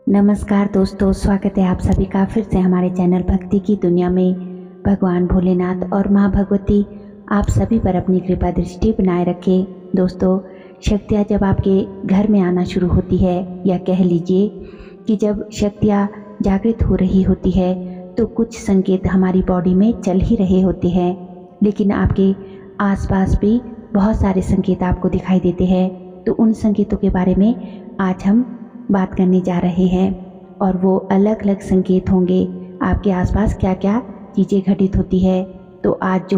नमस्कार दोस्तों, स्वागत है आप सभी का फिर से हमारे चैनल भक्ति की दुनिया में। भगवान भोलेनाथ और माँ भगवती आप सभी पर अपनी कृपा दृष्टि बनाए रखें। दोस्तों, शक्तियाँ जब आपके घर में आना शुरू होती है, या कह लीजिए कि जब शक्तियाँ जागृत हो रही होती है, तो कुछ संकेत हमारी बॉडी में चल ही रहे होते हैं, लेकिन आपके आसपास भी बहुत सारे संकेत आपको दिखाई देते हैं। तो उन संकेतों के बारे में आज हम बात करने जा रहे हैं, और वो अलग अलग संकेत होंगे। आपके आसपास क्या क्या चीज़ें घटित होती है, तो आज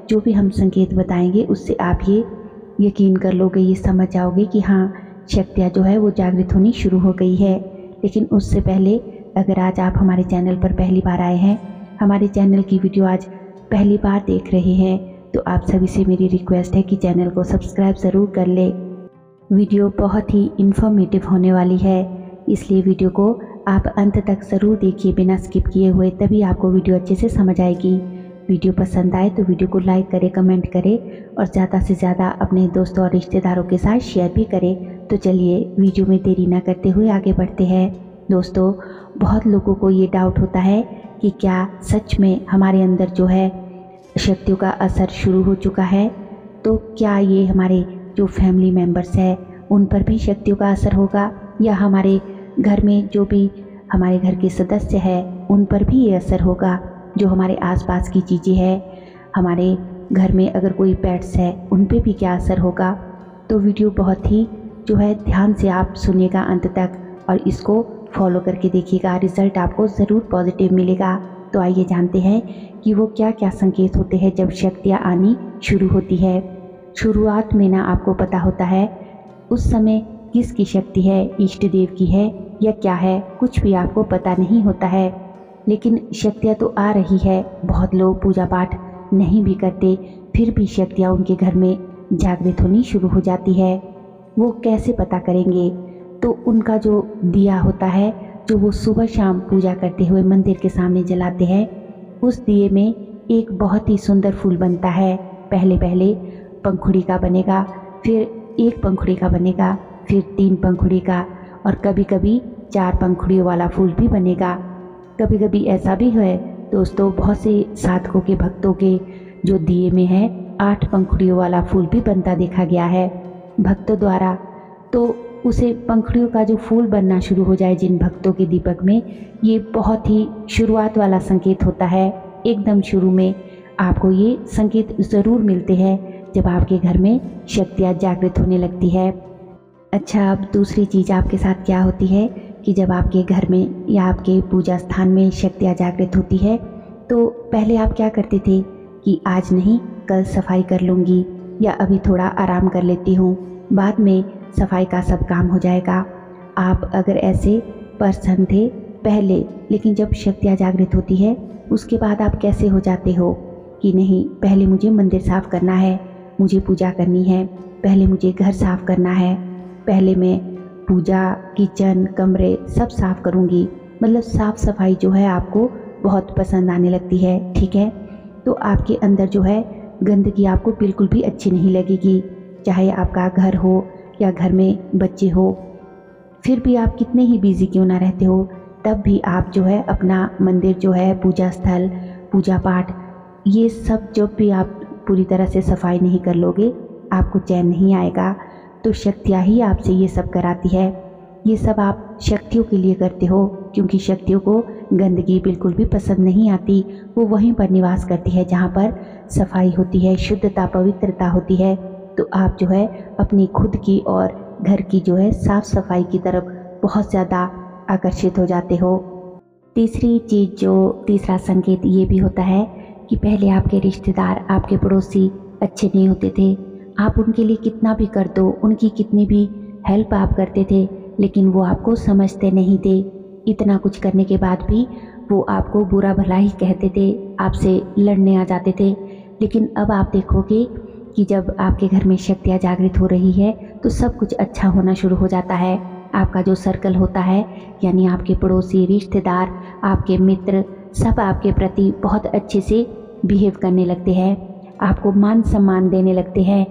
जो भी हम संकेत बताएंगे उससे आप ये यकीन कर लोगे, ये समझ जाओगे कि हाँ, शक्तियाँ वो जागृत होनी शुरू हो गई है। लेकिन उससे पहले, अगर आज आप हमारे चैनल पर पहली बार आए हैं, हमारे चैनल की वीडियो आज पहली बार देख रहे हैं, तो आप सभी से मेरी रिक्वेस्ट है कि चैनल को सब्सक्राइब ज़रूर कर ले। वीडियो बहुत ही इन्फॉर्मेटिव होने वाली है, इसलिए वीडियो को आप अंत तक ज़रूर देखिए बिना स्किप किए हुए, तभी आपको वीडियो अच्छे से समझ आएगी। वीडियो पसंद आए तो वीडियो को लाइक करें, कमेंट करें और ज़्यादा से ज़्यादा अपने दोस्तों और रिश्तेदारों के साथ शेयर भी करें। तो चलिए वीडियो में देरी ना करते हुए आगे बढ़ते हैं। दोस्तों, बहुत लोगों को ये डाउट होता है कि क्या सच में हमारे अंदर शक्तियों का असर शुरू हो चुका है, तो क्या ये हमारे जो फैमिली मेम्बर्स है उन पर भी शक्तियों का असर होगा, या हमारे घर में जो भी हमारे घर के सदस्य हैं उन पर भी ये असर होगा। जो हमारे आसपास की चीज़ें हैं, हमारे घर में अगर कोई पेट्स है उन पे भी क्या असर होगा। तो वीडियो बहुत ही ध्यान से आप सुनिएगा अंत तक, और इसको फॉलो करके देखिएगा, रिज़ल्ट आपको ज़रूर पॉजिटिव मिलेगा। तो आइए जानते हैं कि वो क्या क्या संकेत होते हैं जब शक्तियाँ आनी शुरू होती है। शुरुआत में ना आपको पता होता है उस समय किसकी शक्ति है, इष्ट देव की है या क्या है, कुछ भी आपको पता नहीं होता है। लेकिन शक्तियाँ तो आ रही है। बहुत लोग पूजा पाठ नहीं भी करते, फिर भी शक्तियाँ उनके घर में जागृत होनी शुरू हो जाती है। वो कैसे पता करेंगे? तो उनका जो दिया होता है, जो वो सुबह शाम पूजा करते हुए मंदिर के सामने जलाते हैं, उस दिए में एक बहुत ही सुंदर फूल बनता है। पहले पंखुड़ी का बनेगा, फिर एक पंखुड़ी का बनेगा, फिर 3 पंखुड़ी का, और कभी कभी 4 पंखुड़ियों वाला फूल भी बनेगा। कभी कभी ऐसा भी है दोस्तों, बहुत से साधकों के भक्तों के जो दिए में है 8 पंखुड़ियों वाला फूल भी बनता देखा गया है भक्तों द्वारा। तो उसे पंखुड़ियों का जो फूल बनना शुरू हो जाए जिन भक्तों के दीपक में, ये बहुत ही शुरुआत वाला संकेत होता है। एकदम शुरू में आपको ये संकेत ज़रूर मिलते हैं जब आपके घर में शक्तियाँ जागृत होने लगती है। अच्छा, अब दूसरी चीज़ आपके साथ क्या होती है कि जब आपके घर में या आपके पूजा स्थान में शक्तियाँ जागृत होती है, तो पहले आप क्या करते थे कि आज नहीं, कल सफाई कर लूँगी, या अभी थोड़ा आराम कर लेती हूँ, बाद में सफाई का सब काम हो जाएगा। आप अगर ऐसे पर्सन थे पहले, लेकिन जब शक्तियाँ जागृत होती है उसके बाद आप कैसे हो जाते हो कि नहीं, पहले मुझे मंदिर साफ़ करना है, मुझे पूजा करनी है, पहले मुझे घर साफ़ करना है, पहले मैं पूजा, किचन, कमरे सब साफ़ करूँगी। मतलब साफ़ सफाई आपको बहुत पसंद आने लगती है, ठीक है। तो आपके अंदर गंदगी आपको बिल्कुल भी अच्छी नहीं लगेगी, चाहे आपका घर हो या घर में बच्चे हो। फिर भी आप कितने ही बिजी क्यों ना रहते हो, तब भी आप अपना मंदिर पूजा स्थल, पूजा पाठ, ये सब जब भी आप पूरी तरह से सफाई नहीं कर लोगे, आपको चैन नहीं आएगा। तो शक्तियाँ ही आपसे ये सब कराती है। ये सब आप शक्तियों के लिए करते हो, क्योंकि शक्तियों को गंदगी बिल्कुल भी पसंद नहीं आती। वो वहीं पर निवास करती है जहाँ पर सफाई होती है, शुद्धता, पवित्रता होती है। तो आप अपनी खुद की और घर की साफ़ सफाई की तरफ बहुत ज़्यादा आकर्षित हो जाते हो। तीसरी चीज़, तीसरा संकेत ये भी होता है कि पहले आपके रिश्तेदार, आपके पड़ोसी अच्छे नहीं होते थे। आप उनके लिए कितना भी कर दो, उनकी कितनी भी हेल्प आप करते थे, लेकिन वो आपको समझते नहीं थे। इतना कुछ करने के बाद भी वो आपको बुरा भला ही कहते थे, आपसे लड़ने आ जाते थे। लेकिन अब आप देखोगे कि जब आपके घर में शक्तियाँ जागृत हो रही है, तो सब कुछ अच्छा होना शुरू हो जाता है। आपका जो सर्कल होता है, यानी आपके पड़ोसी, रिश्तेदार, आपके मित्र, सब आपके प्रति बहुत अच्छे से बिहेव करने लगते हैं, आपको मान सम्मान देने लगते हैं।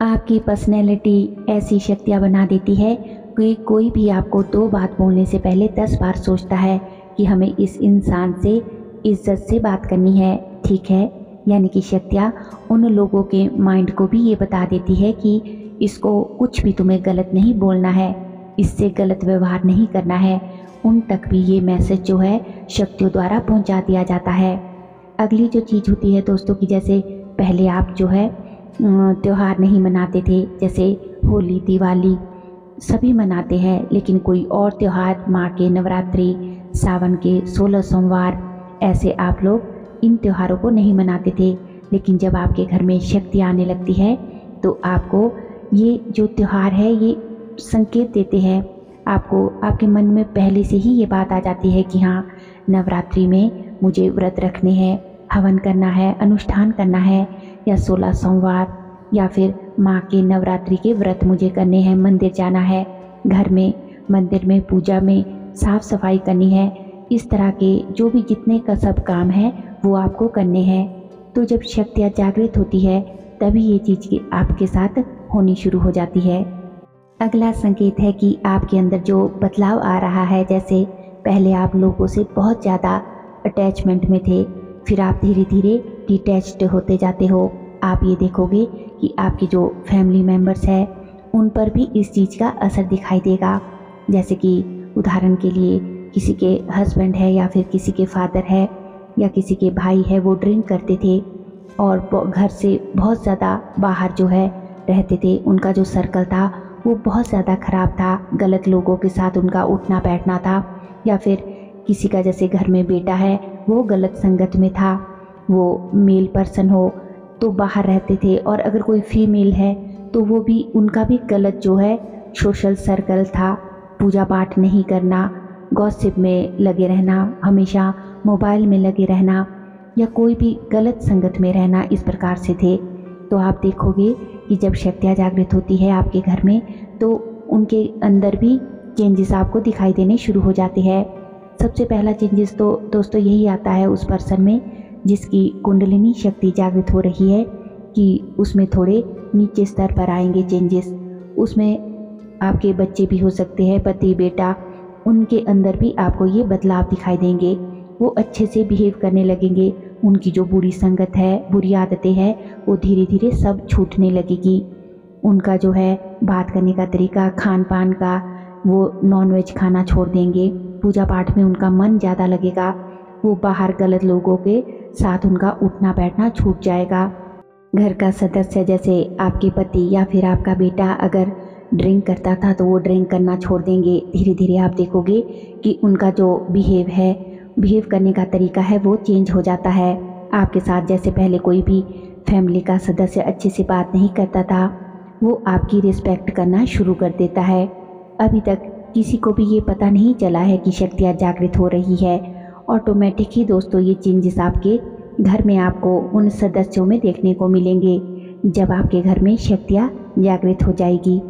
आपकी पर्सनैलिटी ऐसी शक्तियाँ बना देती है क्योंकि कोई भी आपको 2 बात बोलने से पहले 10 बार सोचता है कि हमें इस इंसान से इज्जत से बात करनी है, ठीक है। यानी कि शक्तियाँ उन लोगों के माइंड को भी ये बता देती है कि इसको कुछ भी तुम्हें गलत नहीं बोलना है, इससे गलत व्यवहार नहीं करना है। उन तक भी ये मैसेज जो है शक्तियों द्वारा पहुंचा दिया जाता है। अगली जो चीज़ होती है दोस्तों कि जैसे पहले आप जो है त्यौहार नहीं मनाते थे, जैसे होली, दिवाली सभी मनाते हैं, लेकिन कोई और त्यौहार, माँ के नवरात्रि, सावन के 16 सोमवार, ऐसे आप लोग इन त्योहारों को नहीं मनाते थे। लेकिन जब आपके घर में शक्ति आने लगती है तो आपको ये जो त्यौहार है ये संकेत देते हैं। आपको आपके मन में पहले से ही ये बात आ जाती है कि हाँ, नवरात्रि में मुझे व्रत रखने हैं, हवन करना है, अनुष्ठान करना है, या 16 सोमवार या फिर माँ के नवरात्रि के व्रत मुझे करने हैं, मंदिर जाना है, घर में मंदिर में पूजा में साफ सफाई करनी है। इस तरह के जो भी जितने का सब काम है वो आपको करने हैं। तो जब शक्तियाँ जागृत होती है तभी ये चीज़ आपके साथ होनी शुरू हो जाती है। अगला संकेत है कि आपके अंदर जो बदलाव आ रहा है, जैसे पहले आप लोगों से बहुत ज़्यादा अटैचमेंट में थे, फिर आप धीरे धीरे डिटैच्ड होते जाते हो। आप ये देखोगे कि आपके जो फैमिली मेम्बर्स हैं उन पर भी इस चीज़ का असर दिखाई देगा। जैसे कि उदाहरण के लिए किसी के हस्बैंड है या फिर किसी के फादर है या किसी के भाई है, वो ड्रिंक करते थे और घर से बहुत ज़्यादा बाहर जो है रहते थे। उनका जो सर्कल था वो बहुत ज़्यादा ख़राब था, गलत लोगों के साथ उनका उठना बैठना था। या फिर किसी का जैसे घर में बेटा है, वो गलत संगत में था, वो मेल पर्सन हो तो बाहर रहते थे, और अगर कोई फीमेल है तो वो भी उनका भी गलत जो है सोशल सर्कल था। पूजा पाठ नहीं करना, गॉसिप में लगे रहना, हमेशा मोबाइल में लगे रहना या कोई भी गलत संगत में रहना, इस प्रकार से थे। तो आप देखोगे कि जब शक्तियाँ जागृत होती है आपके घर में तो उनके अंदर भी चेंजेस आपको दिखाई देने शुरू हो जाते हैं। सबसे पहला चेंजेस तो दोस्तों यही आता है उस पर्सन में जिसकी कुंडलिनी शक्ति जागृत हो रही है कि उसमें थोड़े नीचे स्तर पर आएंगे चेंजेस। उसमें आपके बच्चे भी हो सकते हैं, पति, बेटा, उनके अंदर भी आपको ये बदलाव दिखाई देंगे। वो अच्छे से बिहेव करने लगेंगे, उनकी जो बुरी संगत है, बुरी आदतें हैं, वो धीरे धीरे सब छूटने लगेगी। उनका जो है बात करने का तरीका, खान पान का, वो नॉनवेज खाना छोड़ देंगे, पूजा पाठ में उनका मन ज़्यादा लगेगा, वो बाहर गलत लोगों के साथ उनका उठना बैठना छूट जाएगा। घर का सदस्य जैसे आपके पति या फिर आपका बेटा अगर ड्रिंक करता था तो वो ड्रिंक करना छोड़ देंगे। धीरे धीरे आप देखोगे कि उनका जो बिहेव करने का तरीका है वो चेंज हो जाता है आपके साथ। जैसे पहले कोई भी फैमिली का सदस्य अच्छे से बात नहीं करता था, वो आपकी रिस्पेक्ट करना शुरू कर देता है। अभी तक किसी को भी ये पता नहीं चला है कि शक्तियाँ जागृत हो रही है। ऑटोमेटिक ही दोस्तों ये चेंजेस आपके घर में आपको उन सदस्यों में देखने को मिलेंगे जब आपके घर में शक्तियाँ जागृत हो जाएगी।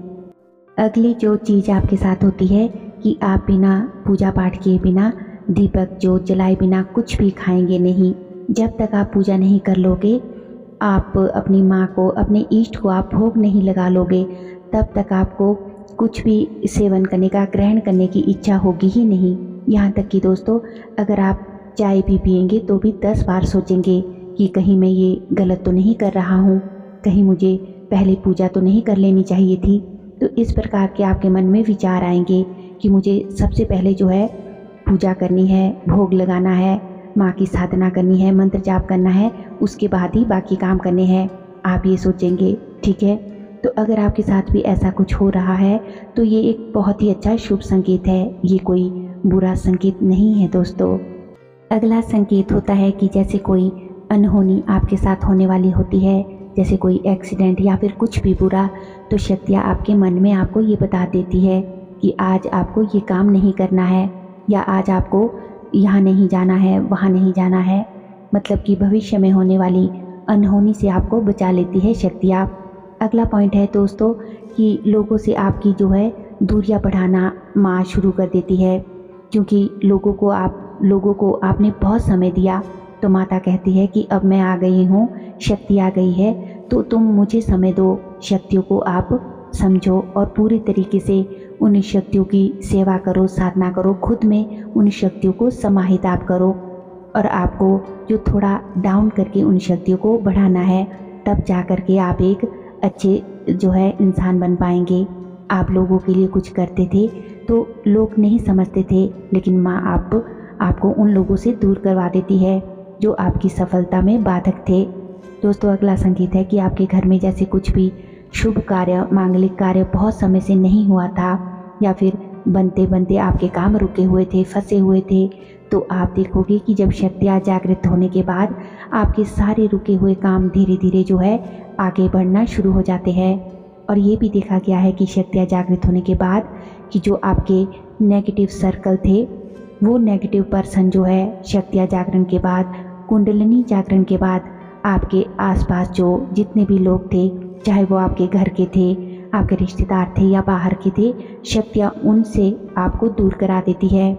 अगली जो चीज़ आपके साथ होती है कि आप बिना पूजा पाठ किए, बिना दीपक जो जलाए बिना कुछ भी खाएंगे नहीं। जब तक आप पूजा नहीं कर लोगे, आप अपनी माँ को, अपने इष्ट को आप भोग नहीं लगा लोगे, तब तक आपको कुछ भी सेवन करने का, ग्रहण करने की इच्छा होगी ही नहीं। यहाँ तक कि दोस्तों अगर आप चाय भी पिएंगे तो भी 10 बार सोचेंगे कि कहीं मैं ये गलत तो नहीं कर रहा हूँ, कहीं मुझे पहले पूजा तो नहीं कर लेनी चाहिए थी। तो इस प्रकार के आपके मन में विचार आएंगे कि मुझे सबसे पहले जो है पूजा करनी है, भोग लगाना है, माँ की साधना करनी है, मंत्र जाप करना है, उसके बाद ही बाकी काम करने हैं, आप ये सोचेंगे, ठीक है। तो अगर आपके साथ भी ऐसा कुछ हो रहा है तो ये एक बहुत ही अच्छा शुभ संकेत है, ये कोई बुरा संकेत नहीं है दोस्तों। अगला संकेत होता है कि जैसे कोई अनहोनी आपके साथ होने वाली होती है, जैसे कोई एक्सीडेंट या फिर कुछ भी बुरा, तो शक्तियाँ आपके मन में आपको ये बता देती है कि आज आपको ये काम नहीं करना है या आज आपको यहाँ नहीं जाना है, वहाँ नहीं जाना है। मतलब कि भविष्य में होने वाली अनहोनी से आपको बचा लेती है शक्तियाँ। अगला पॉइंट है दोस्तों कि लोगों से आपकी जो है दूरियां बढ़ाना माँ शुरू कर देती है, क्योंकि लोगों को आपने बहुत समय दिया तो माता कहती है कि अब मैं आ गई हूँ, शक्ति आ गई है, तो तुम मुझे समय दो, शक्तियों को आप समझो और पूरी तरीके से उन शक्तियों की सेवा करो, साधना करो, खुद में उन शक्तियों को समाहित आप करो। और आपको जो थोड़ा डाउन करके उन शक्तियों को बढ़ाना है, तब जा कर के आप एक अच्छे जो है इंसान बन पाएंगे। आप लोगों के लिए कुछ करते थे तो लोग नहीं समझते थे, लेकिन माँ आपको उन लोगों से दूर करवा देती है जो आपकी सफलता में बाधक थे। दोस्तों, अगला संकेत है कि आपके घर में जैसे कुछ भी शुभ कार्य, मांगलिक कार्य बहुत समय से नहीं हुआ था, या फिर बनते बनते आपके काम रुके हुए थे, फंसे हुए थे, तो आप देखोगे कि जब शक्तियाँ जागृत होने के बाद आपके सारे रुके हुए काम धीरे धीरे जो है आगे बढ़ना शुरू हो जाते हैं। और ये भी देखा गया है कि शक्तियाँ जागृत होने के बाद कि जो आपके नेगेटिव सर्कल थे, वो नेगेटिव पर्सन जो है शक्तियाँ जागरण के बाद, कुंडलिनी जागरण के बाद आपके आसपास जो जितने भी लोग थे, चाहे वो आपके घर के थे, आपके रिश्तेदार थे या बाहर के थे, शक्तियाँ उनसे आपको दूर करा देती है।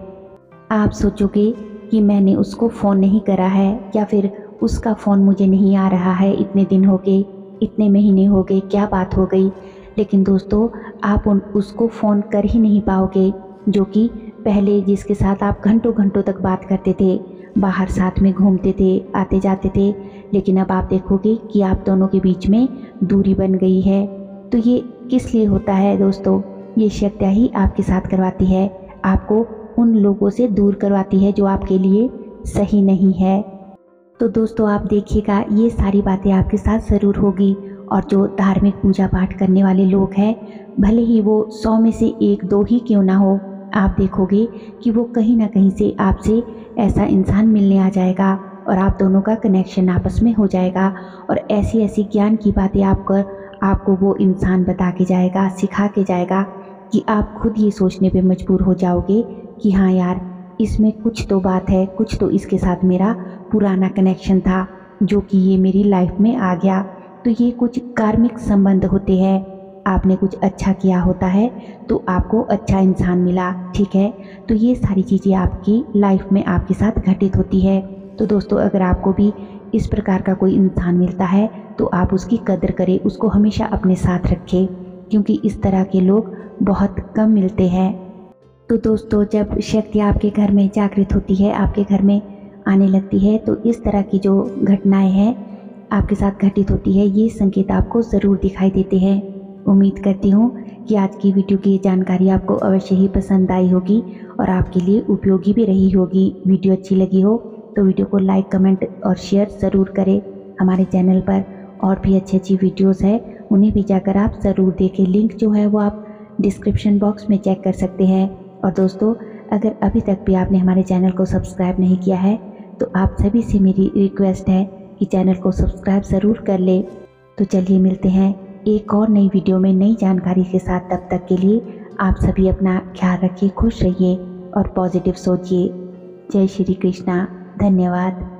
आप सोचोगे कि मैंने उसको फ़ोन नहीं करा है, या फिर उसका फ़ोन मुझे नहीं आ रहा है, इतने दिन हो गए, इतने महीने हो गए, क्या बात हो गई। लेकिन दोस्तों, आप उसको फ़ोन कर ही नहीं पाओगे जो कि पहले जिसके साथ आप घंटों घंटों तक बात करते थे, बाहर साथ में घूमते थे, आते जाते थे। लेकिन अब आप देखोगे कि आप दोनों के बीच में दूरी बन गई है। तो ये किस लिए होता है दोस्तों? ये शक्तियाँ ही आपके साथ करवाती है, आपको उन लोगों से दूर करवाती है जो आपके लिए सही नहीं है। तो दोस्तों, आप देखिएगा ये सारी बातें आपके साथ ज़रूर होगी। और जो धार्मिक पूजा पाठ करने वाले लोग हैं, भले ही वो 100 में से 1-2 ही क्यों ना हो, आप देखोगे कि वो कहीं ना कहीं से आपसे ऐसा इंसान मिलने आ जाएगा और आप दोनों का कनेक्शन आपस में हो जाएगा। और ऐसी ऐसी ज्ञान की बातें आपको वो इंसान बता के जाएगा, सिखा के जाएगा कि आप खुद ये सोचने पे मजबूर हो जाओगे कि हाँ यार, इसमें कुछ तो बात है, कुछ तो इसके साथ मेरा पुराना कनेक्शन था जो कि ये मेरी लाइफ में आ गया। तो ये कुछ कार्मिक संबंध होते हैं। आपने कुछ अच्छा किया होता है तो आपको अच्छा इंसान मिला, ठीक है। तो ये सारी चीज़ें आपकी लाइफ में आपके साथ घटित होती है। तो दोस्तों, अगर आपको भी इस प्रकार का कोई इंसान मिलता है तो आप उसकी कदर करें, उसको हमेशा अपने साथ रखें, क्योंकि इस तरह के लोग बहुत कम मिलते हैं। तो दोस्तों, जब शक्ति आपके घर में जागृत होती है, आपके घर में आने लगती है, तो इस तरह की जो घटनाएं हैं आपके साथ घटित होती है, ये संकेत आपको ज़रूर दिखाई देते हैं। उम्मीद करती हूँ कि आज की वीडियो की जानकारी आपको अवश्य ही पसंद आई होगी और आपके लिए उपयोगी भी रही होगी। वीडियो अच्छी लगी हो तो वीडियो को लाइक, कमेंट और शेयर ज़रूर करें। हमारे चैनल पर और भी अच्छी अच्छी वीडियोज़ है, उन्हें भी जाकर आप ज़रूर देखें। लिंक जो है वो आप डिस्क्रिप्शन बॉक्स में चेक कर सकते हैं। और दोस्तों, अगर अभी तक भी आपने हमारे चैनल को सब्सक्राइब नहीं किया है तो आप सभी से मेरी रिक्वेस्ट है कि चैनल को सब्सक्राइब ज़रूर कर ले। तो चलिए मिलते हैं एक और नई वीडियो में नई जानकारी के साथ। तब तक के लिए आप सभी अपना ख्याल रखिए, खुश रहिए और पॉजिटिव सोचिए। जय श्री कृष्णा। धन्यवाद।